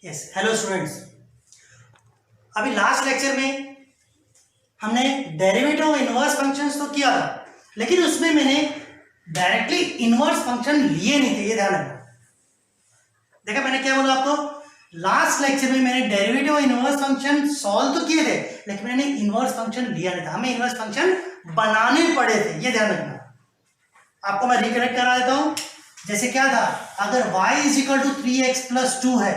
Yes, hello students. अभी last lecture में हमने डेरिवेटिव ऑफ इनवर्स फंक्शंस तो किया था, लेकिन उसमें मैंने डायरेक्टली इनवर्स फंक्शन लिए नहीं थे, ये ध्यान रखना। देखा मैंने क्या बोला आपको, लास्ट लेक्चर में मैंने derivative of inverse function solve तो किए थे, लेकिन मैंने इनवर्स फंक्शन लिया नहीं था, हमें इनवर्स फंक्शन बनाने पड़े थे, ये ध्यान रखना। आपको मैं रिकलेक्ट करा देता हूं। जैसे क्या था, अगर y is equal to 3x plus 2 है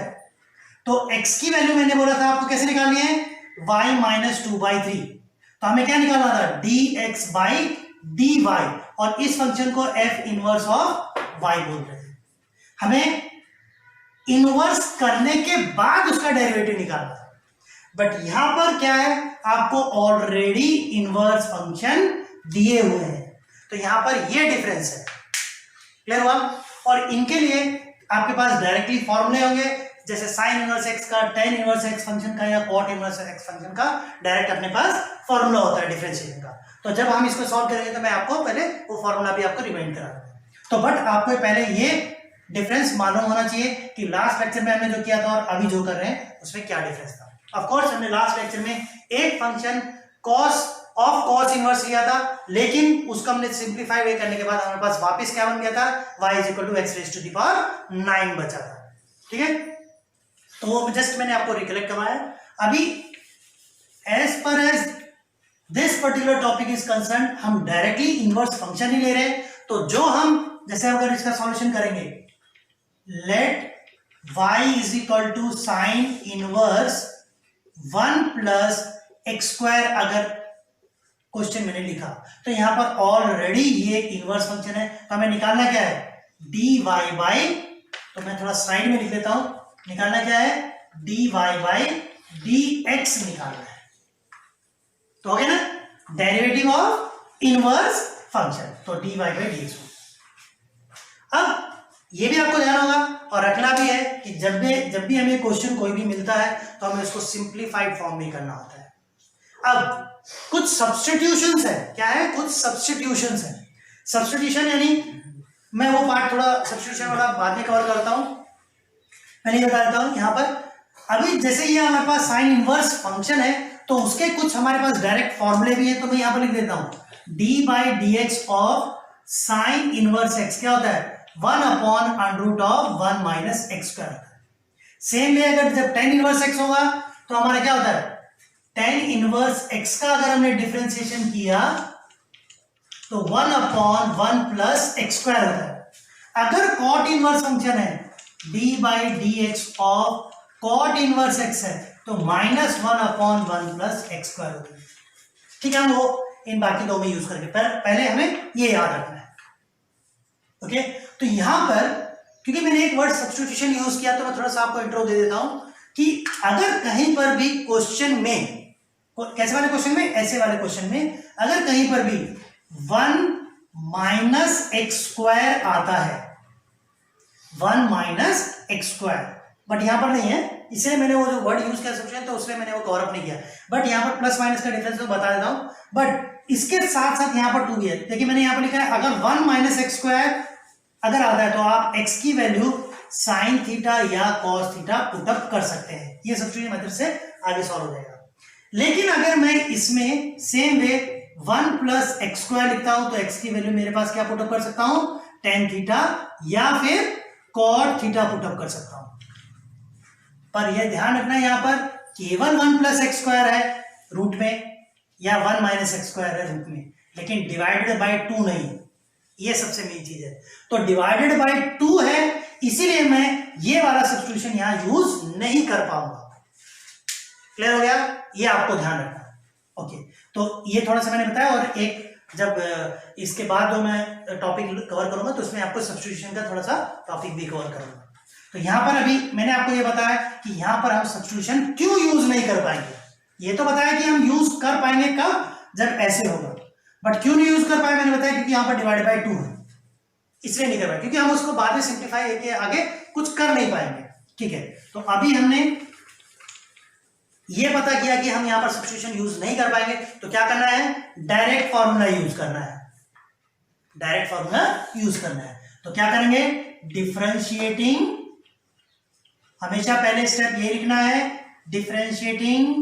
तो x की वैल्यू मैंने बोला था आपको कैसे निकालनी है, y माइनस 2/3। तो हमें क्या निकालना था, dx बाई dy, और इस फंक्शन को f इनवर्स ऑफ y बोल रहे हैं। हमें इनवर्स करने के बाद उसका डेरिवेटिव निकालना था, बट यहां पर क्या है, आपको ऑलरेडी इनवर्स फंक्शन दिए हुए हैं, तो यहां पर ये डिफरेंस है। क्लियर हुआ? और इनके लिए आपके पास डायरेक्टली फॉर्मूले होंगे, जैसे साइन इनवर्स एक्स का, टेन इनवर्स एक्स फंक्शन का, या कॉट इनवर्स एक्स फंक्शन का डायरेक्ट अपने पास फॉर्मूला होता है डिफरेंशिएशन का। तो जब हम इसको सॉल्व करेंगे तो मैं आपको पहले वो फॉर्मूला भी आपको रिमाइंड करा दूंगा। तो बट आपको पहले ये डिफरेंस मालूम होना चाहिए कि लास्ट लेक्चर में हमने जो किया था और अभी जो कर रहे हैं उसमें क्या डिफरेंस था। ऑफ कोर्स हमने लास्ट लेक्चर में एक function cos of cos inverse लिया था, लेकिन उसको हमने सिंप्लीफाई वे करने के बाद हमारे पास वापस क्या बन गया था, y is equal to x raise to the power 9 बचा था। ठीक है, तो वो जस्ट मैंने आपको रिकलेक्ट करवाया। अभी as far as this particular topic is concern, हम डायरेक्टली इनवर्स फंक्शन ही ले रहे हैं। तो जो हम जैसे अगर इसका सॉल्यूशन करेंगे, let y is equal to sine inverse 1 plus x square, अगर क्वेश्चन मैंने लिखा तो यहां पर ऑलरेडी ये इनवर्स फंक्शन है, तो हमें निकालना क्या है, dy बाई, तो मैं थोड़ा साइड में लिख लेता हूं, निकालना क्या है, dy बाई dx निकालना है। तो हो गया ना, डेरिवेटिव ऑफ इनवर्स फंक्शन, तो dy बाई dx। अब ये भी आपको ध्यान होगा और रखना भी है कि जब भी हमें क्वेश्चन कोई भी मिलता है तो हमें उसको सिंप्लीफाइड फॉर्म में करना होता है। अब कुछ सब्स्टिट्यूशंस है, क्या है, कुछ सब्स्टिट्यूशंस है। सब्स्टिट्यूशन यानी मैं वो पार्ट थोड़ा सब्स्टिट्यूशन वाला बाद में कवर करता हूं, पहले ये बता देता हूं। यहां पर अभी जैसे ये हमारे पास साइन इनवर्स फंक्शन है, तो उसके कुछ हमारे पास डायरेक्ट फॉर्मूले भी है, तो मैं यहां पर लिख देता हूं, d by d x of sine inverse x क्या होता है, 1 upon under root of 1 minus x square. Same way अगर जब टेन इनवर्स एक्स होगा तो हमारा क्या होता है, टेन इनवर्स एक्स का अगर हमने डिफरेंशिएशन किया तो 1 अपॉन 1 प्लस एक्स स्क्वायर होता है। अगर कॉट इनवर्स फंक्शन है, d by d x of cot inverse x है, तो minus 1 upon 1 plus x square होता है। ठीक है, हम वो इन बाकी दो में यूज करेंगे, पहले हमें ये याद रखना है। ओके, तो यहां पर क्योंकि मैंने एक वर्ड सब्स्टिट्यूशन यूज किया तो मैं थोड़ा सा आपको इंट्रो दे देता हूं कि अगर कहीं पर भी क्वेश्चन में, कैसे वाले क्वेश्चन में, ऐसे वाले क्वेश्चन में अगर कहीं पर भी 1 माइनस एक्स स्क्वायर आता है, 1 माइनस एक्स स्क्वायर, बट यहां पर नहीं है, इसलिए मैंने वो जो वर्ड यूज किया सब्स्टिट्यूशन, तो उसमें मैंने वो कवर अप नहीं किया, बट यहां पर प्लस माइनस का डिफरेंस तो बता देता हूं। बट इसके साथ साथ यहां पर 2 भी है। देखिए मैंने यहां पर लिखा है, अगर 1 माइनस एक्स स्क्वायर अगर आता है तो आप x की वैल्यू साइन थीटा या कॉस थीटा पुटअप कर सकते हैं, ये सब्स्टिट्यूशन मेथड से आगे सॉल्व हो जाएगा। लेकिन अगर मैं इसमें same way 1 plus x square लिखता हूं तो x की वैल्यू मेरे पास क्या पुटअप कर सकता हूं, टेन थीटा या फिर कॉट थीटा पुटअप कर सकता हूं। पर यह ध्यान रखना है, यहां पर केवल 1 प्लस एक्स स्क्वायर है रूट में, या 1 माइनस एक्स स्क्वायर है रूट में, लेकिन डिवाइडेड बाई 2 नहीं, ये सबसे मेन चीज है। तो डिवाइडेड बाई 2 है, इसीलिए मैं ये वाला सब्स्टिट्यूशन यहां यूज नहीं कर पाऊंगा। क्लियर हो गया, ये आपको ध्यान रखना है। ओके, तो ये थोड़ा सा मैंने बताया, और एक जब इसके बाद जो मैं टॉपिक कवर करूंगा तो उसमें आपको सब्स्टिट्यूशन का थोड़ा सा टॉपिक भी कवर करूंगा। तो यहां पर अभी मैंने आपको ये बताया कि यहां पर हम सब्स्टिट्यूशन क्यों यूज नहीं कर पाएंगे। ये तो बताया कि हम यूज कर पाएंगे कब, जब ऐसे होगा, बट क्यों नहीं यूज कर पाए मैंने बताया, क्योंकि यहां पर डिवाइड बाय 2 है, इसलिए नहीं कर पाए, क्योंकि हम उसको बाद में सिंप्लीफाई करके आगे कुछ कर नहीं पाएंगे। ठीक है, तो अभी हमने ये पता किया कि हम यहां पर सब्स्टिट्यूशन यूज नहीं कर पाएंगे, तो क्या करना है, डायरेक्ट फॉर्मूला यूज करना है, डायरेक्ट फॉर्मूला यूज करना है। तो क्या करेंगे, डिफरेंशिएटिंग हमेशा पहले स्टेप ये लिखना है, differentiating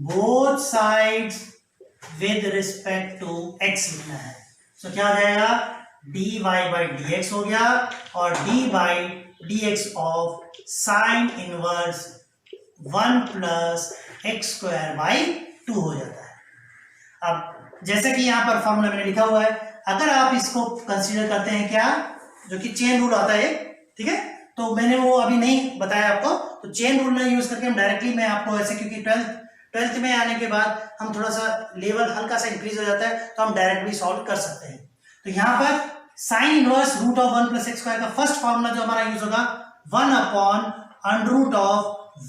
both sides with respect to x लिखना है। तो क्या हो जाएगा, dy बाई डी एक्स हो गया और d by d x of sine inverse 1 plus x square by 2 हो जाता है। अब जैसे कि यहाँ पर फॉर्मूला मैंने लिखा हुआ है, अगर आप इसको कंसीडर करते हैं क्या, जो कि चेन रूल आता है, ठीक है, तो मैंने वो अभी नहीं बताया आपको, तो चेन रूल ना यूज करके हम डायरेक्टली मैं आपको ऐसे, क्योंकि ट्वेल्थ में आने के बाद हम थोड़ा सा लेवल हल्का सा इंक्रीज हो जाता है, तो हम डायरेक्टली सॉल्व कर सकते हैं। तो यहाँ पर sine inverse root of 1 plus x square का फर्स्ट फॉर्मूला जो हमारा यूज होगा 1 upon under root of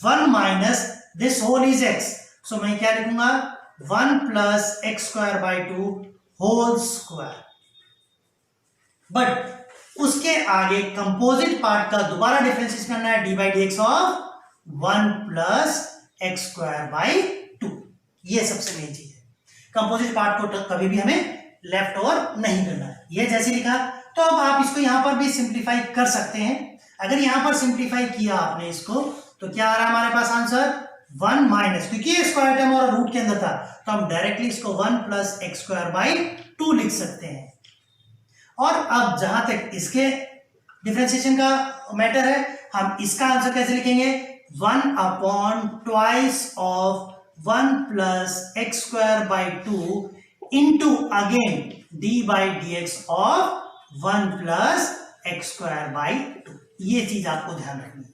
1 minus this whole is x। So मैं क्या लिखूंगा, 1 plus x square by 2 whole square. But उसके आगे कंपोजिट पार्ट का दोबारा डिफरेंशिएशन करना है, d by d x of 1 plus x square by 2। ये सबसे मेन चीज है, कंपोजिट पार्ट को कभी भी हमें लेफ्ट ओवर नहीं करना है। ये जैसे लिखा, तो अब आप इसको यहां पर भी सिंप्लीफाई कर सकते हैं। अगर यहां पर सिंप्लीफाई किया आपने इसको, तो क्या आ रहा है हमारे पास आंसर, 1 माइनस, क्योंकि ये स्क्वायर टर्म और रूट के अंदर था, तो हम डायरेक्टली इसको 1 प्लस एक्स स्क्वायर बाई 2 लिख सकते हैं। और अब जहां तक इसके डिफरेंशिएशन का मैटर है, हम इसका आंसर कैसे लिखेंगे, 1 upon twice of 1 plus x square by 2 into again D by d x of 1 plus x square by 2। ये चीज आपको ध्यान रखनी है।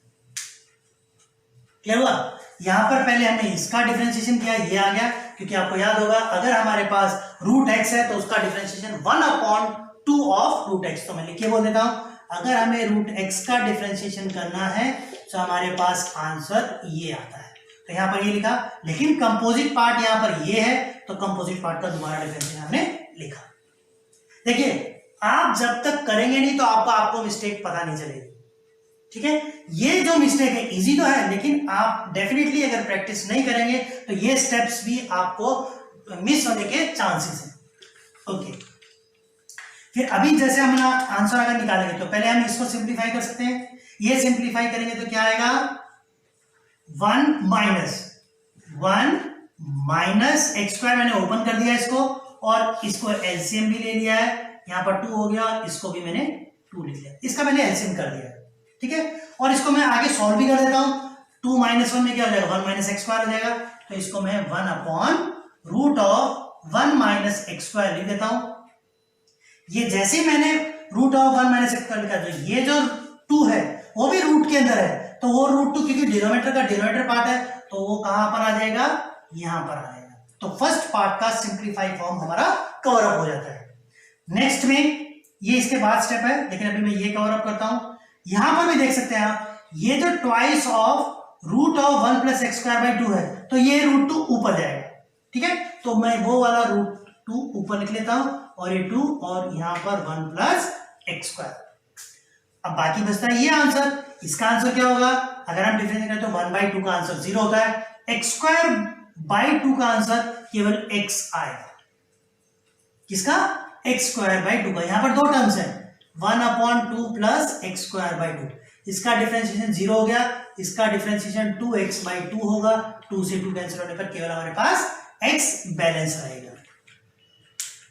क्या हुआ, यहां पर पहले हमने इसका डिफरेंशिएशन किया, ये आ गया, क्योंकि आपको याद होगा अगर हमारे पास रूट एक्स है तो उसका differentiation 1 upon 2 of root x. तो मैं लिख के बोल देता हूं, अगर हमें रूट एक्स का डिफरेंशिएशन करना है तो हमारे पास आंसर ये आता है। तो यहां पर ये लिखा, लेकिन कंपोजिट पार्ट यहां पर ये है, तो कंपोजिट पार्ट का दोबारा डिफरेंशिएशन हमने लिखा। देखिए, आप जब तक करेंगे नहीं तो आपको मिस्टेक पता नहीं चलेगी, ठीक है। ये जो मिस्टेक है इजी तो है, लेकिन आप डेफिनेटली अगर प्रैक्टिस नहीं करेंगे तो ये स्टेप्स भी आपको मिस होने के चांसेस हैं। ओके, फिर अभी जैसे हम आंसर अगर निकालेंगे तो पहले हम इसको सिंप्लीफाई कर सकते हैं। ये सिंप्लीफाई करेंगे तो क्या आएगा, 1 माइनस एक्स स्क्वायर, मैंने ओपन कर दिया इसको और इसको एलसीएम भी ले लिया है, यहां पर 2 हो गया, इसको भी मैंने 2 लिख लिया, इसका मैंने एलसीएम कर दिया, ठीक है। और इसको मैं आगे सॉल्व भी कर देता हूं, 2 माइनस 1 में क्या हो जाएगा, 1 माइनस एक्स स्क्वायर हो जाएगा। तो इसको मैं 1 upon root of 1 minus x square लिख देता हूं। ये जैसे ही मैंने root of 1 minus x square लिखा, तो ये जो 2 है वो भी रूट के अंदर है, तो वो रूट 2 क्योंकि डिनोमिनेटर का डिनोमिनेटर पार्ट है, तो वो कहां पर आ जाएगा, यहां पर आ जाएगा। तो फर्स्ट पार्ट का सिंप्लीफाई फॉर्म हमारा कवर अप हो जाता है। नेक्स्ट में ये इसके बाद स्टेप है, लेकिन अभी मैं ये कवर अप करता हूं। यहां पर भी देख सकते हैं आप, ये जो twice of root of 1 plus x square by 2 है, तो ये रूट 2 ऊपर जाएगा, ठीक है। तो मैं वो वाला रूट 2 ऊपर लिख लेता हूं और ये 2 और यहां पर 1 प्लस एक्स स्क्वायर। अब बाकी बचता है ये आंसर। इसका आंसर क्या होगा, अगर हम डिफरेंशिएट करें तो 1 बाई 2 का आंसर 0 होता है, एक्स स्क्वायर बाई 2 का आंसर केवल x आएगा। किसका, एक्स स्क्वायर बाई 2 का। यहां पर 2 टर्म्स है, 1 upon 2 plus x square by 2। इसका डिफरेंशिएशन 0 हो गया, इसका डिफरेंशिएशन 2x बाई 2 होगा। 2 से 2 कैंसिल होने पर केवल हमारे पास x बैलेंस रहेगा।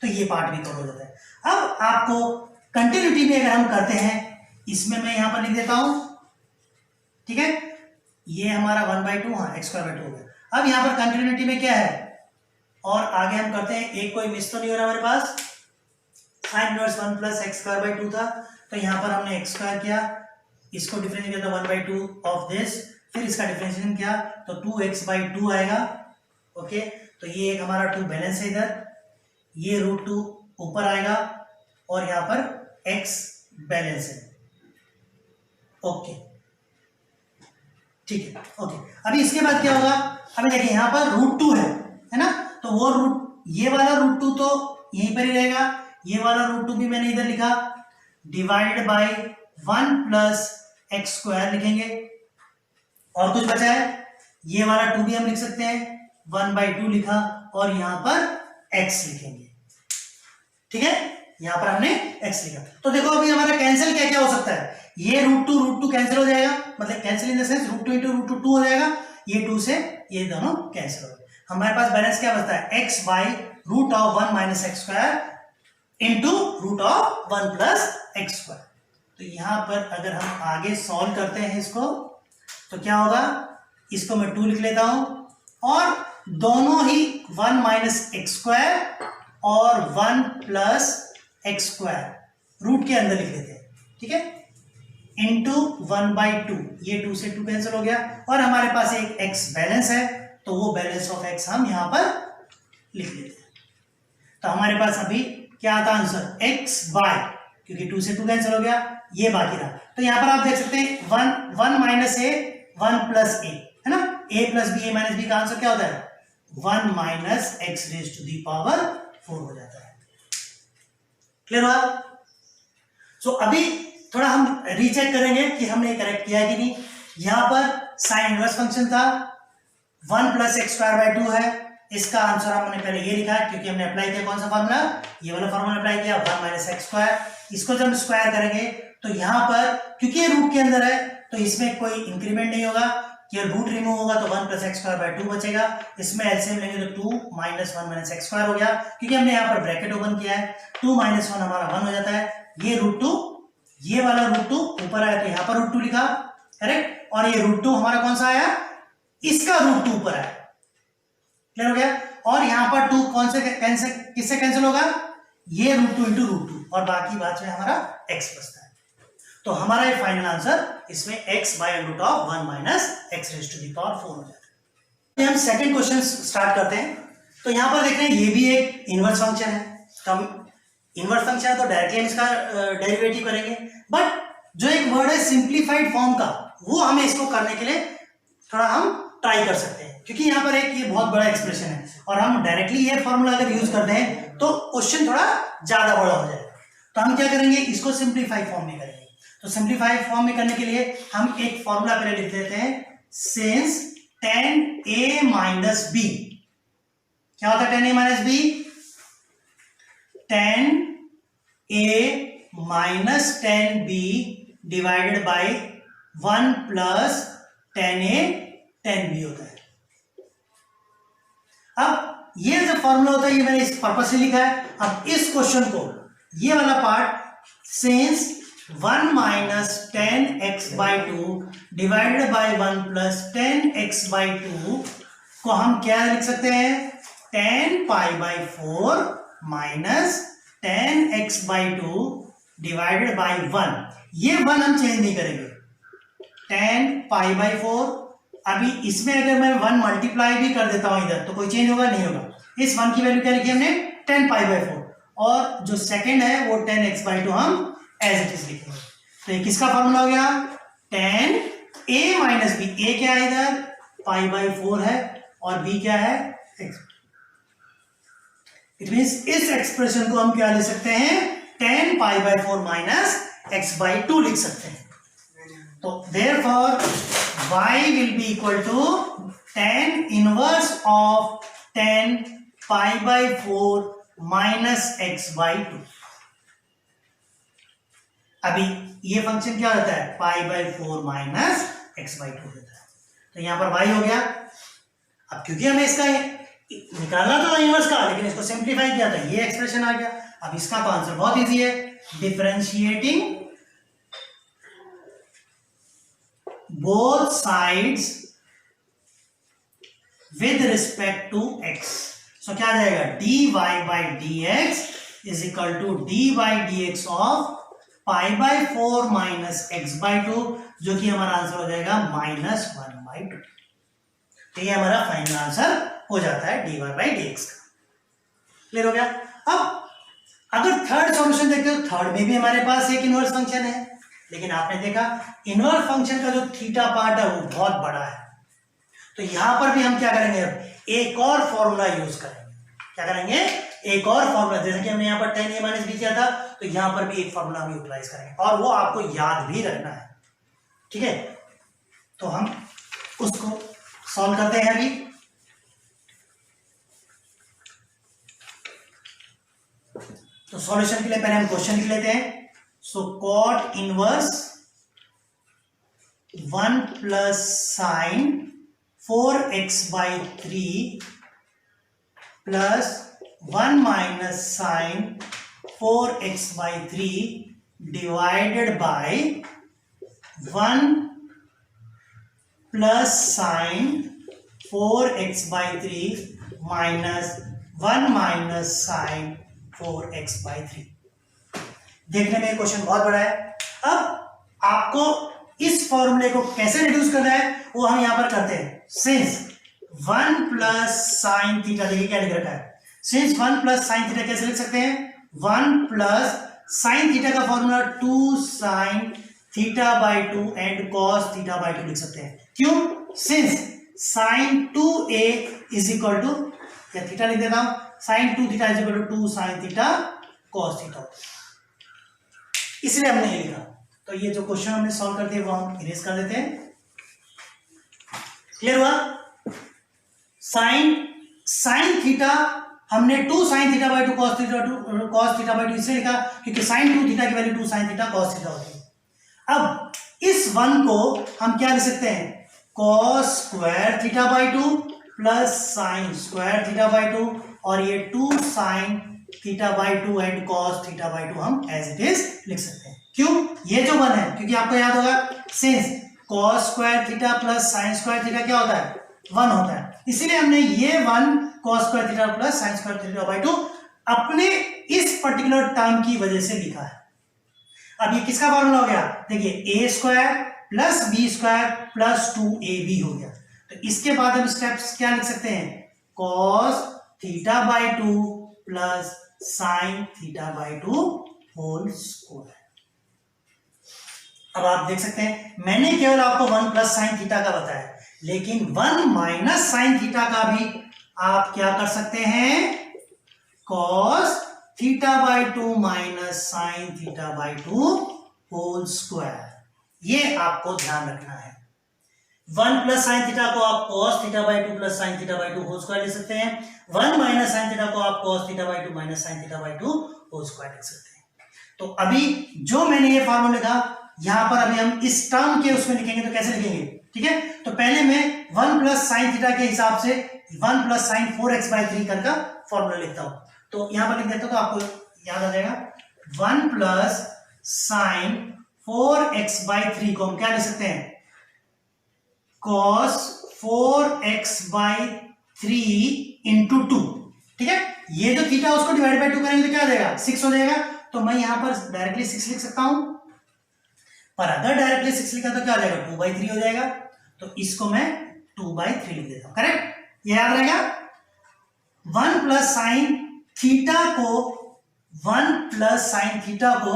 तो ये पार्ट भी कवर हो जाता है। अब आपको कंटिन्यूटी में अगर हम करते हैं, इसमें मैं यहां पर लिख देता हूं, ठीक है, ये हमारा 1 बाई 2, हाँ एक्स स्क्वायर बाई 2 हो गया। अब यहां पर कंटिन्यूटी में क्या है, और आगे हम करते हैं, एक कोई मिस तो नहीं हो रहा हमारे पास, sine inverse 1 plus x square by 2 था, तो यहां पर हमने एक्स स्क्वायर किया, इसको डिफरेंशिएट किया तो 1 बाई 2 ऑफ दिस, फिर इसका डिफरेंशिएशन किया तो 2x बाई 2 आएगा। ओके, तो ये एक हमारा 2 बैलेंस है, इधर ये रूट 2 ऊपर आएगा और यहां पर x बैलेंस है। ओके, ठीक है। ओके, अभी इसके बाद क्या होगा, अभी देखिए यहां पर रूट 2 है ना, तो वो रूट, ये वाला रूट 2 तो यहीं पर ही रहेगा, ये वाला रूट 2 भी मैंने इधर लिखा, divided by 1 plus x square लिखेंगे, और कुछ बचा है, ये वाला 2 भी हम लिख सकते हैं, 1 बाई 2 लिखा और यहां पर x लिखेंगे, ठीक है। यहाँ पर हमने x लिखा। तो देखो अभी हमारा कैंसिल क्या क्या हो सकता है, ये रूट टू कैंसिल हो जाएगा, मतलब cancel in the sense root two into root two हो जाएगा, ये 2 से ये दोनों कैंसिल हो गए। हमारे पास बैलेंस क्या बचता है, x by root of 1 minus x square into root of 1 plus x square. तो यहाँ पर अगर हम आगे सॉल्व करते हैं इसको तो क्या होगा, इसको मैं 2 लिख लेता हूं और दोनों ही 1 माइनस एक्स स्क्वायर और 1 प्लस एक्स स्क्वायर रूट के अंदर लिख लेते हैं, ठीक है, इंटू 1/2, ये 2 से 2 कैंसिल हो गया और हमारे पास एक x बैलेंस है, तो वो बैलेंस ऑफ x हम यहां पर लिख लेते हैं। तो हमारे पास अभी क्या आता आंसर, x बाय, क्योंकि 2 से 2 कैंसिल हो गया, ये बाकी रहा। तो यहां पर आप देख सकते हैं 1 माइनस ए 1 प्लस ए, है ना, a plus b, a minus b का आंसर क्या होता है, 1 minus x raise to the power 4 हो जाता है। क्लियर हुआ? सो अभी थोड़ा हम रीचेक करेंगे कि हमने करेक्ट किया है कि नहीं। यहां पर साइन इनवर्स फंक्शन था, 1 प्लस एक्स स्क्वायर बाय 2 है, इसका आंसर हमने पहले ये लिखा है क्योंकि हमने अप्लाई किया कौन सा फॉर्मूला, ये वाला फॉर्मूला अप्लाई किया 1 माइनस एक्स स्क्वायर। इसको जब हम स्क्वायर करेंगे तो यहां पर क्योंकि ये रूट के अंदर है तो इसमें कोई इंक्रीमेंट नहीं होगा, केवल रूट रिमूव होगा तो 1 प्लस एक्स स्क्वायर बाय 2 बचेगा। इसमें एलसीएम लेंगे तो 2 माइनस 1 माइनस एक्स स्क्वायर हो गया, क्योंकि हमने यहाँ पर ब्रैकेट ओपन किया है, 2 माइनस 1 हमारा 1 हो जाता है, ये रूट 2, ये वाला रूट 2 ऊपर आया तो यहाँ पर रूट 2 लिखा, करेक्ट, और ये रूट 2 हमारा कौन सा आया, इसका रूट 2 ऊपर आया। क्लियर हो गया? और यहाँ पर 2 कौन से कैंसिल, किससे कैंसिल होगा, ये रूट 2 इंटू रूट 2 और बाकी बात में हमारा x बचता है। तो हमारा ये फाइनल आंसर इसमें x by root of 1 minus x raise to the power 4 हो जाता है। हम सेकंड क्वेश्चन स्टार्ट करते हैं। तो यहाँ पर देख रहे हैं ये भी एक इनवर्स फंक्शन है, तो हम इनवर्स फंक्शन है तो डायरेक्टली हम इसका डेरिवेटिव करेंगे, बट जो एक वर्ड है सिंप्लीफाइड फॉर्म का, वो हमें इसको करने के लिए थोड़ा हम ट्राई कर सकते हैं, क्योंकि यहाँ पर एक ये बहुत बड़ा एक्सप्रेशन है और हम डायरेक्टली ये फॉर्मूला अगर यूज करते हैं तो क्वेश्चन थोड़ा ज्यादा बड़ा हो जाएगा। तो हम क्या करेंगे, इसको सिंप्लीफाइड फॉर्म में करेंगे। तो सिंप्लीफाइड फॉर्म में करने के लिए हम एक फॉर्मूला पहले लिख देते हैं, since tan a minus b, क्या होता है tan a minus b, tan a minus tan b divided by 1 plus tan a tan b होता है। अब ये जो फॉर्मूला होता है ये मैंने इस पर्पस से लिखा है। अब इस क्वेश्चन को, ये वाला part, since 1 minus tan x by 2 divided by 1 plus tan x by 2 को हम क्या लिख सकते हैं, tan pi by 4 minus tan x by 2 divided by 1। ये 1 हम चेंज नहीं करेंगे, tan पाई बाई 4। अभी इसमें अगर मैं 1 मल्टीप्लाई भी कर देता हूं इधर तो कोई चेंज होगा, नहीं होगा। इस 1 की वैल्यू क्या लिखी हमने, tan पाई बाई 4, और जो सेकंड है वो tan x बाई 2 हम एज इट इज लिखेंगे। तो ये किसका फॉर्मूला हो गया, tan a minus b, a क्या है इधर, पाई बाई 4 है और b क्या है, x। इट मींस इस एक्सप्रेशन को हम क्या लिख सकते हैं, tan pi by 4 minus x by 2 लिख सकते हैं। तो therefore y will be equal to tan inverse of tan pi by 4 minus x by 2। अभी ये फंक्शन क्या होता है, पाई बाई 4 माइनस एक्स बाई 2 होता है। तो यहां पर y हो गया। अब क्योंकि हमें इसका निकालना था इनवर्स का, लेकिन इसको सिंप्लीफाई किया था, ये एक्सप्रेशन आ गया। अब इसका तो आंसर बहुत इजी है, differentiating both sides with respect to x। So क्या आ जाएगा, dy बाई dx is equal to dy dx of pi by 4 minus x by 2, जो कि हमारा आंसर हो जाएगा माइनस 1 बाई 2। तो ये हमारा फाइनल आंसर हो जाता है dy बाई dx का। क्लियर हो गया? अब अगर थर्ड सॉल्यूशन देखते हो, थर्ड में भी हमारे पास एक इनवर्स फंक्शन है, लेकिन आपने देखा इनवर्स फंक्शन का जो थीटा पार्ट है वो बहुत बड़ा है। तो यहां पर भी हम क्या करेंगे, अब एक और फॉर्मूला यूज करेंगे। क्या करेंगे, एक और फॉर्मूला, जैसे कि हमने यहाँ पर tan a माइनस बी किया था, तो यहां पर भी एक फॉर्मूला हम यूटिलाइज करेंगे और वो आपको याद भी रखना है, ठीक है। तो हम उसको सॉल्व करते हैं अभी। तो सॉल्यूशन के लिए पहले हम क्वेश्चन लिख लेते हैं। So cot inverse 1 plus sine 4x/3 plus 1 minus sine 4x/3 divided by 1 plus sine 4x/3 minus 1 minus sine 4x/3। देखने में क्वेश्चन बहुत बड़ा है। अब आपको इस फॉर्मूले को कैसे रिड्यूस करना है वो हम यहां पर करते हैं। सिंस 1 प्लस साइन थीटा, देखिए क्या लिख रखा है, सिंस 1 प्लस साइन थीटा कैसे लिख सकते हैं, 1 प्लस साइन थीटा का formula 2 sine theta by 2 and cos theta by 2 लिख सकते हैं। क्यों? Since sine 2a is equal to, या थीटा लिख देता हूं, sine 2 theta is equal to 2 sine theta cos theta, इसलिए हमने ये लिखा। तो ये जो क्वेश्चन हमने सॉल्व करते हैं वो हम इरेज कर देते हैं। क्लियर हुआ? साइन थीटा हमने 2 sine theta by 2 cos theta by 2 इसलिए लिखा क्योंकि साइन 2 थीटा की value 2 sine theta cos theta होती है। अब इस 1 को हम क्या लिख सकते हैं, cos square theta by 2 plus sine square theta by 2, और ये 2 sine theta by 2 and cos theta by 2 हम एज इट इज लिख सकते हैं। क्यों? ये जो 1 है, क्योंकि आपको याद होगा since cos square theta plus sine square theta क्या होता है, 1 होता है, इसीलिए हमने ये 1 cos square theta plus sine square theta by 2 अपने इस पर्टिकुलर टर्म की वजह से लिखा है। अब ये किसका फॉर्मूला हो गया, देखिए a square plus b square plus 2ab हो गया। तो इसके बाद हम स्टेप्स क्या लिख सकते हैं, cos theta by 2 plus sine theta by 2 whole square. अब आप देख सकते हैं मैंने केवल आपको 1 प्लस साइन थीटा का बताया, लेकिन 1 माइनस साइन थीटा का भी आप क्या कर सकते हैं, cos theta by 2 minus sine theta by 2 whole square. ये आपको ध्यान रखना है। 1 प्लस साइन थीटा को आप cos theta by 2 plus sine theta by 2 whole square लिख सकते हैं। 1 माइनस साइन थीटा को आप cos theta by 2 minus sine theta by 2 whole square लिख सकते हैं। तो अभी जो मैंने ये फॉर्मूला लिखा, यहां पर अभी हम इस टर्म के उसमें लिखेंगे, तो कैसे लिखेंगे, ठीक है। तो पहले मैं 1 प्लस साइन थीटा के हिसाब से 1 प्लस साइन 4x/3 का फॉर्मूला लिखता हूं। तो यहां पर लिख देता हूं तो आपको याद आ जाएगा। 1 प्लस साइन 4x/3 को हम क्या लिख सकते हैं, cos 4x/3 इंटू 2, ठीक है। ये जो थीटा उसको डिवाइड बाई 2 करेंगे तो क्या आ जाएगा, 6 हो जाएगा। तो मैं यहां पर डायरेक्टली 6 लिख सकता हूं, पर अगर डायरेक्टली 6 लिखा तो क्या आ जाएगा, 2/3 हो जाएगा। तो इसको मैं 2/3 लिख देता हूं, करेक्ट, ये याद रहेगा। 1 प्लस साइन थीटा को 1 प्लस साइन थीटा को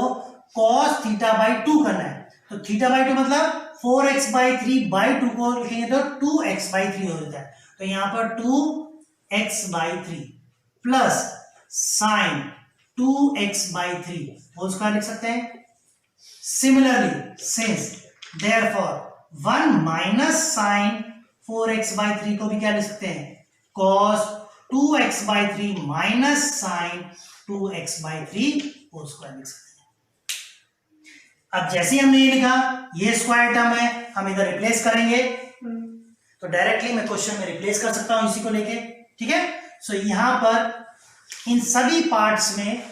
cos थीटा बाई 2 करना है। तो थीटा बाई 2 मतलब 4x/3/2 को लिखेंगे तो 2x/3 हो जाता है। तो यहां पर 2x/3 plus sine 2x/3 whole square लिख सकते हैं। Similarly since therefore 1 minus sine 4x/3 को भी क्या लिख सकते हैं, cos 2x/3 minus sine 2x/3 whole square लिख सकते हैं। अब जैसे ही हमने ये लिखा, ये स्क्वायर टर्म है, हम इधर रिप्लेस करेंगे, तो डायरेक्टली मैं क्वेश्चन में रिप्लेस कर सकता हूं इसी को लेके, ठीक है। सो यहां पर इन सभी पार्ट्स में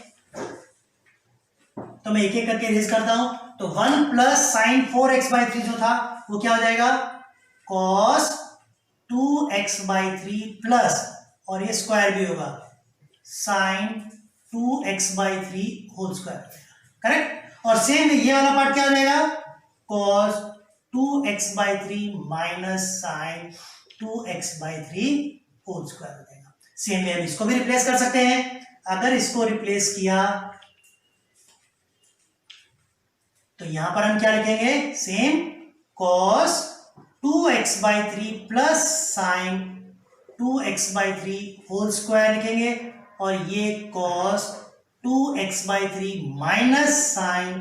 तो मैं एक एक करके रेज करता हूं। तो 1 प्लस साइन 4x/3 जो था वो क्या हो जाएगा, cos 2x/3 प्लस, और ये स्क्वायर भी होगा, sine 2x/3 whole square, correct. और सेम ये वाला पार्ट क्या हो जाएगा, cos 2x/3 minus sine 2x/3 whole square हो जाएगा। सेम हम इसको भी रिप्लेस कर सकते हैं। अगर इसको रिप्लेस किया तो यहां पर हम क्या लिखेंगे, same cos 2x/3 plus sine 2x/3 whole square लिखेंगे, और ये cos 2x/3 minus sine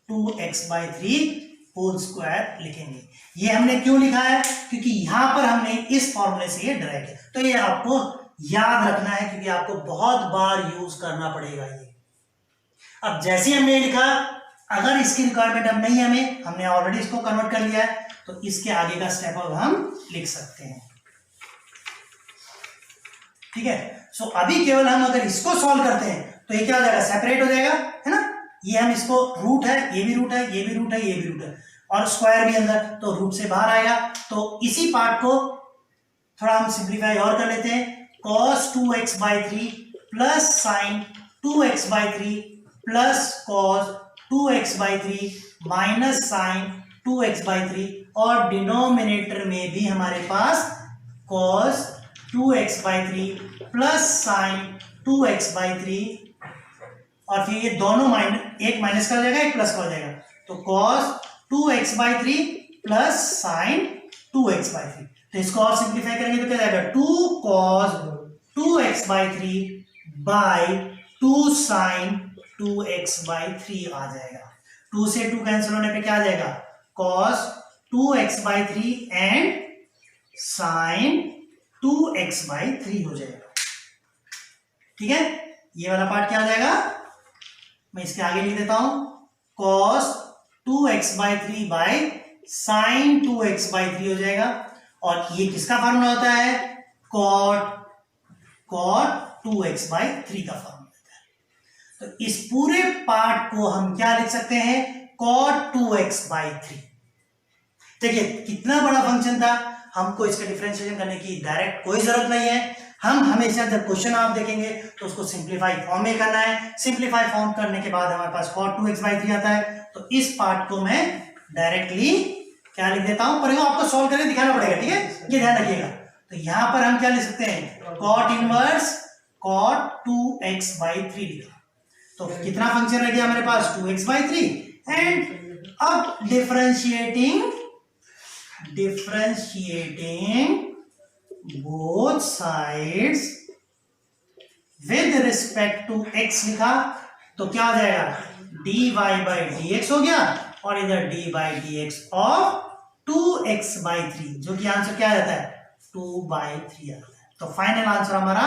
2x/3 whole square लिखेंगे। ये हमने क्यों लिखा है, क्योंकि यहां पर हमने इस फॉर्मूले से ये डराइव किया। तो ये आपको याद रखना है, क्योंकि आपको बहुत बार यूज करना पड़ेगा ये, अब जैसे ही हमने ये लिखा, अगर इसकी रिक्वायरमेंट अब नहीं है हमें, हमने ऑलरेडी इसको कन्वर्ट कर लिया है, तो इसके आगे का स्टेप अब हम लिख सकते हैं। ठीक है, सो अभी केवल हम अगर इसको सॉल्व करते हैं तो ये क्या हो जाएगा, सेपरेट हो जाएगा, है ना। ये हम इसको रूट है, ये भी रूट है, ये भी रूट है, ये भी रूट है, और स्क्वायर भी अंदर, तो रूट से बाहर आएगा। तो इसी पार्ट को थोड़ा हम सिंप्लीफाई और कर लेते हैं। cos 2x/3 plus sine 2x/3 plus cos 2x/3 minus sine 2x/3, और डिनोमिनेटर में भी हमारे पास cos 2x/3 plus sine 2x/3, और फिर ये दोनों एक माइनस का हो जाएगा, एक प्लस का हो जाएगा, तो cos 2x/3 plus sine 2x/3। तो इसको और सिंप्लीफाई करेंगे तो क्या जाएगा, 2 cos 2x/3 bye 2 sign 2x/3 आ जाएगा। 2 से 2 कैंसिल होने पे क्या आ जाएगा, cos 2x/3 and sign 2x/3 हो जाएगा। ठीक है, ये वाला पार्ट क्या आ जाएगा, मैं इसके आगे लिख देता हूं, cos 2x/3 by sine 2x/3 हो जाएगा। और ये किसका फॉर्मूला होता है, cot 2x/3 का फॉर्मूला होता है। तो इस पूरे पार्ट को हम क्या लिख सकते हैं, cot 2x/3। देखिए कितना बड़ा फंक्शन था, हमको इसका डिफरेंशिएशन करने की डायरेक्ट कोई जरूरत नहीं है। हम हमेशा जब क्वेश्चन आप देखेंगे तो उसको सिंप्लीफाई फॉर्म में करना है। सिंप्लीफाई फॉर्म करने के बाद हमारे पास cot 2x/3 आता है। तो इस पार्ट को मैं डायरेक्टली क्या लिख देता हूं, पर वो आपको सॉल्व करके दिखाना पड़ेगा। ठीक है, ये ध्यान रखिएगा। तो यहां पर हम क्या लिख सकते हैं, cot इनवर्स cot 2x/3 लिखा। तो कितना फंक्शन रह गया हमारे पास, 2x/3, एंड अब differentiating both sides with respect to x लिखा, तो क्या हो जाएगा, dy/dx हो गया, और इधर d/dx ऑफ 2x/3, जो कि आंसर क्या आ जाता है, 2/3 आता है। तो फाइनल आंसर हमारा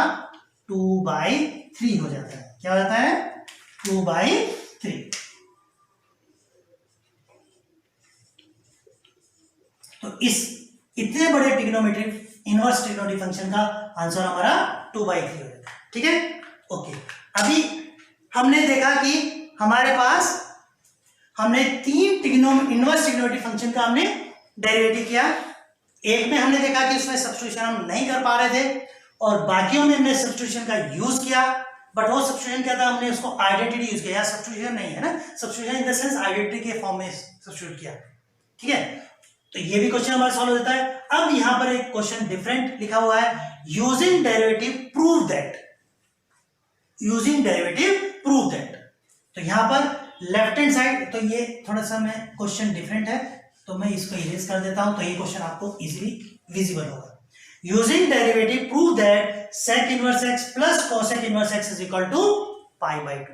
2/3 हो जाता है। क्या हो जाता है, 2/3। तो इस इतने बड़े ट्रिग्नोमेट्री इनवर्स ट्रिग्नोमेट्री फंक्शन का आंसर हमारा 2/3 हो जाता है। ठीक है, ओके। अभी हमने देखा कि हमारे पास हमने 3 इनवर्स ट्रिग्नोमेट्री फंक्शन का हमने डेरिवेटिव किया। एक में हमने देखा कि उसमें सब्स्टिट्यूशन हम नहीं कर पा रहे थे, और बाकियों में हमने सब्स्टिट्यूशन का यूज किया। बट वो सब्स्टिट्यूशन क्या था, हमने उसको आइडेंटिटी यूज किया। सब्स्टिट्यूशन नहीं है ना, substitution in the sense identity के फॉर्म में सब्स्टिट्यूट किया। ठीक है, तो ये भी क्वेश्चन हमारा सॉल्व हो जाता है। अब यहां पर एक क्वेश्चन डिफरेंट लिखा हुआ है, using derivative prove that. Using derivative prove that, तो यहां पर लेफ्ट हैंड साइड, तो ये थोड़ा सा मैं क्वेश्चन डिफरेंट है, तो मैं इसको इरेज कर देता हूं, तो ये क्वेश्चन आपको इजीली विजिबल होगा। Using derivative prove that sec inverse x plus cosec inverse x is equal to π/2।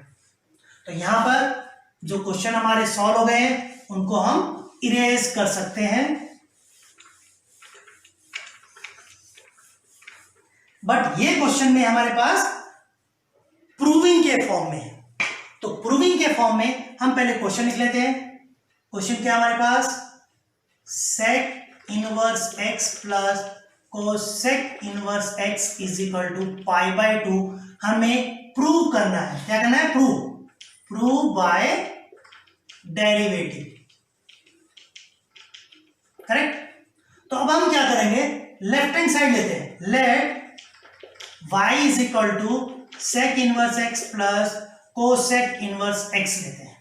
तो यहां पर जो क्वेश्चन हमारे सॉल्व हो गए हैं उनको हम इरेज कर सकते हैं, बट ये क्वेश्चन में हमारे पास प्रूविंग के फॉर्म में है। तो प्रूविंग के फॉर्म में हम पहले क्वेश्चन लिख लेते हैं। क्वेश्चन क्या हमारे पास, sec inverse x plus cosec inverse x is equal to π/2 हमें प्रूव करना है। क्या करना है, प्रूव बाय डेरिवेटिव। करेक्ट। तो अब हम क्या करेंगे, लेफ्ट हैंड साइड लेते हैं। Let y is equal to sec inverse x plus cosec inverse x लेते हैं।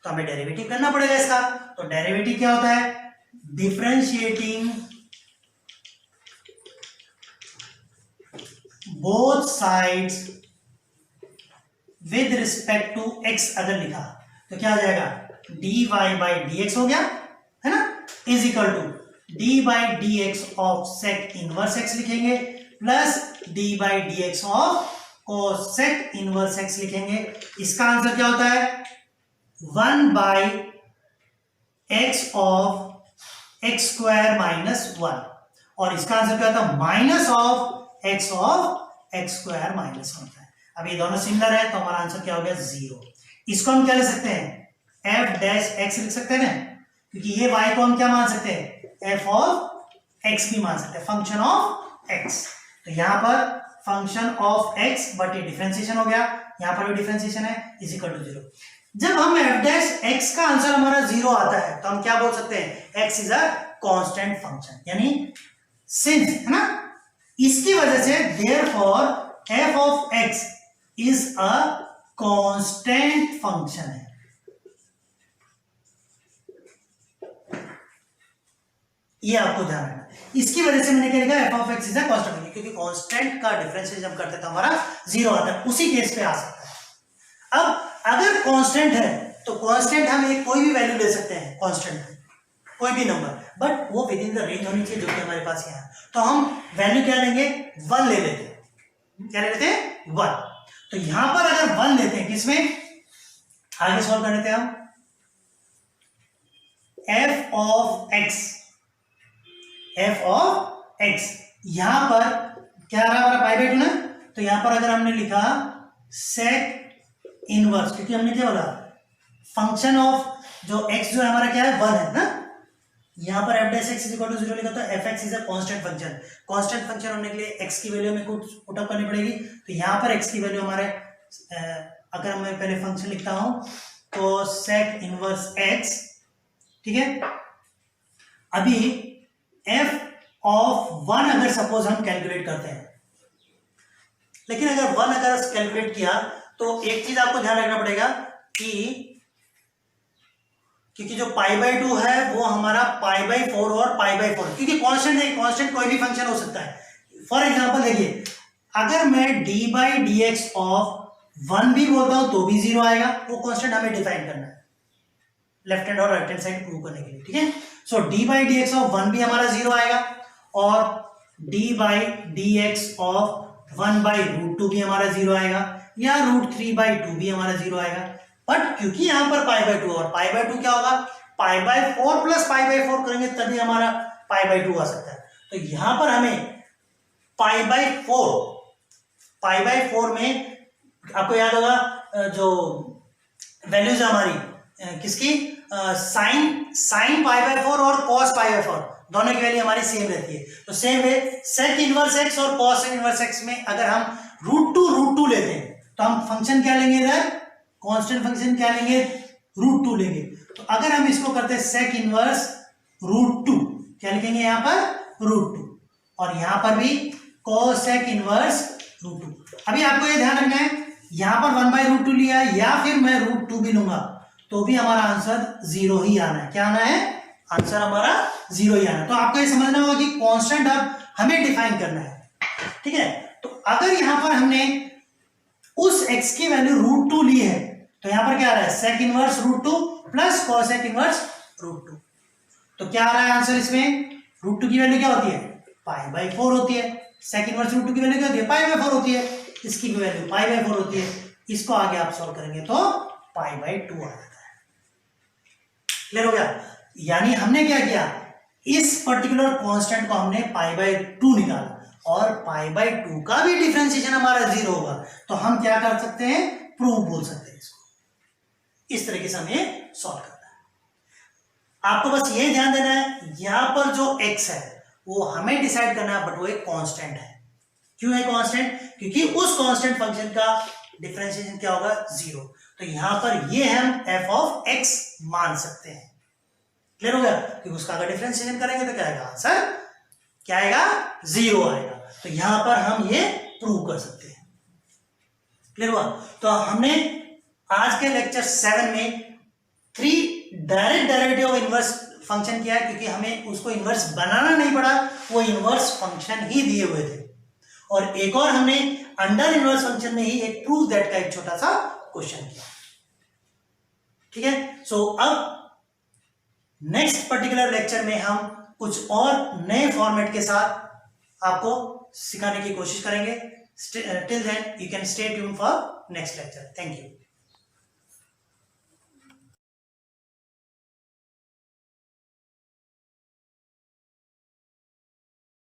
तो हमें डेरिवेटिव करना पड़ेगा इसका। तो डेरिवेटिव क्या होता है, differentiating both sides with respect to x अगर लिखा तो क्या आ जाएगा, dy/dx हो गया, है ना, is equal to d/dx of sec inverse x लिखेंगे, plus d/dx of cosec inverse x लिखेंगे। इसका आंसर क्या होता है, 1/x of x square minus 1, और इसका आंसर क्या होता है, minus of x square minus 1 है। अब ये दोनों सिमिलर है तो हमारा आंसर क्या हो गया, 0। इसको हम क्या लिख सकते हैं, एफ डैश एक्स लिख सकते हैं ना, क्योंकि ये वाई को हम क्या मान सकते हैं, एफ ऑफ एक्स भी मान सकते हैं, फंक्शन ऑफ एक्स। तो यहां पर फंक्शन ऑफ एक्स बट ये डिफरेंशिएशन हो गया, यहां पर भी डिफरेंशिएशन है, इज इक्वल टू 0। जब हम एफ डैश एक्स का आंसर हमारा 0 आता है तो हम क्या बोल सकते हैं, x is a constant function, यानी सिंस, है ना, इसकी वजह से therefore F of x is a constant function है। ये आपको ध्यान रखना, इसकी वजह से मैंने क्या लिखा, F of x is a constant function, क्योंकि कांस्टेंट का डिफरेंशिएशन जब करते हैं तो हमारा 0 आता है, उसी केस पे आ सकता है। अब अगर कांस्टेंट है तो कांस्टेंट हम एक कोई भी वैल्यू ले सकते हैं, कांस्टेंट कोई भी नंबर, बट वो विद इन द रेंज होनी चाहिए जो कि हमारे पास यहाँ है। तो हम वैल्यू क्या लेंगे, 1 ले लेते हैं, क्या ले लेते हैं, 1। तो यहां पर अगर 1 लेते हैं, किसमें आगे सॉल्व कर लेते हैं हम, F of x, F of x, यहां पर क्या रहा हमारा पाई बाई 2 ना, तो यहां पर अगर हमने लिखा सेक इनवर्स, क्योंकि हमने क्या बोला, फंक्शन ऑफ जो एक्स जो है हमारा क्या है, 1 है ना, यहां पर f dash x is equal to 0 लिखा, तो f x is a constant function. Constant function होने के लिए एक्स की वैल्यू हमें पुट अप करनी पड़ेगी, तो यहां पर एक्स की वैल्यू हमारे, अगर मैं पहले फंक्शन लिखता हूं तो सेक इनवर्स एक्स, ठीक है। अभी एफ ऑफ 1 अगर सपोज हम कैलकुलेट करते हैं, लेकिन अगर 1 अगर कैलकुलेट किया तो एक चीज आपको ध्यान रखना पड़ेगा कि क्योंकि जो पाई बाई 2 है वो हमारा पाई बाई 4 और पाई बाई 4, क्योंकि कांस्टेंट है, कांस्टेंट कोई भी फंक्शन हो सकता है। फॉर एग्जांपल देखिए, अगर मैं d by d x of 1 भी बोलता हूं तो भी 0 आएगा, वो कांस्टेंट हमें डिफाइन करना है लेफ्ट हैंड और राइट हैंड साइड प्रूव करने के लिए, ठीक है। So d by d x of 1 भी हमारा 0 आएगा, और d by d x of 1 by root 2 भी हमारा 0 आएगा, या रूट 3 बाई 2 भी हमारा 0 आएगा। बट क्योंकि यहां पर पाई बाई 2 और पाई बाई 2 क्या होगा, पाई बाई 4 प्लस पाई बाई 4 करेंगे तभी हमारा पाई बाई 2 आ सकता है। तो यहां पर हमें पाई बाई 4 में आपको याद होगा जो वैल्यूज है हमारी किसकी, साइन पाई बाई 4 और कॉस पाई बाई 4 दोनों की वैल्यू हमारी सेम रहती है। तो same way sec inverse x और कॉस इनवर्स एक्स में अगर हम रूट टू लेते हैं तो हम फंक्शन क्या लेंगे, इधर कांस्टेंट फंक्शन क्या लेंगे, रूट 2 लेंगे। तो अगर हम इसको करते हैं सेक इनवर्स रूट 2, क्या लिखेंगे यहां पर, रूट 2, और यहां पर भी कोसेक इनवर्स रूट 2। अभी आपको ये ध्यान रखना है, यहां पर 1 बाई रूट 2 लिया या फिर मैं रूट 2 भी लूंगा तो भी हमारा आंसर 0 ही आना है। क्या आना है, आंसर हमारा 0 ही आना है। तो आपको ये समझना होगा कि कांस्टेंट अब हमें डिफाइन करना है, ठीक है। तो अगर यहां पर हमने उस x की वैल्यू रूट 2 ली है तो यहां पर क्या आ रहा है, sec inverse root 2 plus cosec inverse root 2। तो क्या आ रहा है आंसर इसमें, रूट 2 की वैल्यू क्या होती है, पाई बाई 4 होती है, सेक इनवर्स रूट 2 की वैल्यू क्या होती है, पाई बाई 4 होती है, इसकी भी वैल्यू पाई बाई 4 होती है। इसको आगे आप सॉल्व करेंगे तो पाई बाई 2 आ जाता है। क्लियर हो गया, यानी हमने क्या किया, इस पर्टिकुलर कांस्टेंट को हमने पाई बाई 2 निकाला और पाई बाई 2 का भी डिफरेंशिएशन हमारा 0 होगा, तो हम क्या कर सकते हैं, प्रूफ बोल सकते हैं इसको। इस तरीके से हमें सॉल्व करना है। आपको बस ये ध्यान देना है, यहां पर जो x है वो हमें डिसाइड करना है, बट वो एक कांस्टेंट है। क्यों है कांस्टेंट, क्योंकि उस कांस्टेंट फंक्शन का डिफरेंशिएशन क्या होगा, 0। तो यहां पर ये हम f ऑफ x मान सकते हैं। क्लियर हो गया, क्योंकि उसका अगर डिफरेंशिएशन करेंगे तो क्या आएगा, आंसर क्या आएगा, 0 आएगा। तो यहां पर हम ये प्रूव कर सकते हैं। क्लियर हुआ, तो हमने आज के लेक्चर 7 में 3 direct derivative of inverse function किया है, क्योंकि हमें उसको इनवर्स बनाना नहीं पड़ा, वो इनवर्स फंक्शन ही दिए हुए थे। और एक और हमने अंडर इनवर्स फंक्शन में ही एक प्रूफ दैट का एक छोटा सा क्वेश्चन किया, ठीक है। सो अब नेक्स्ट पर्टिकुलर लेक्चर में हम कुछ और नए फॉर्मेट के साथ आपको सिखाने की कोशिश करेंगे। Till then you can stay tune for next lecture. Thank you.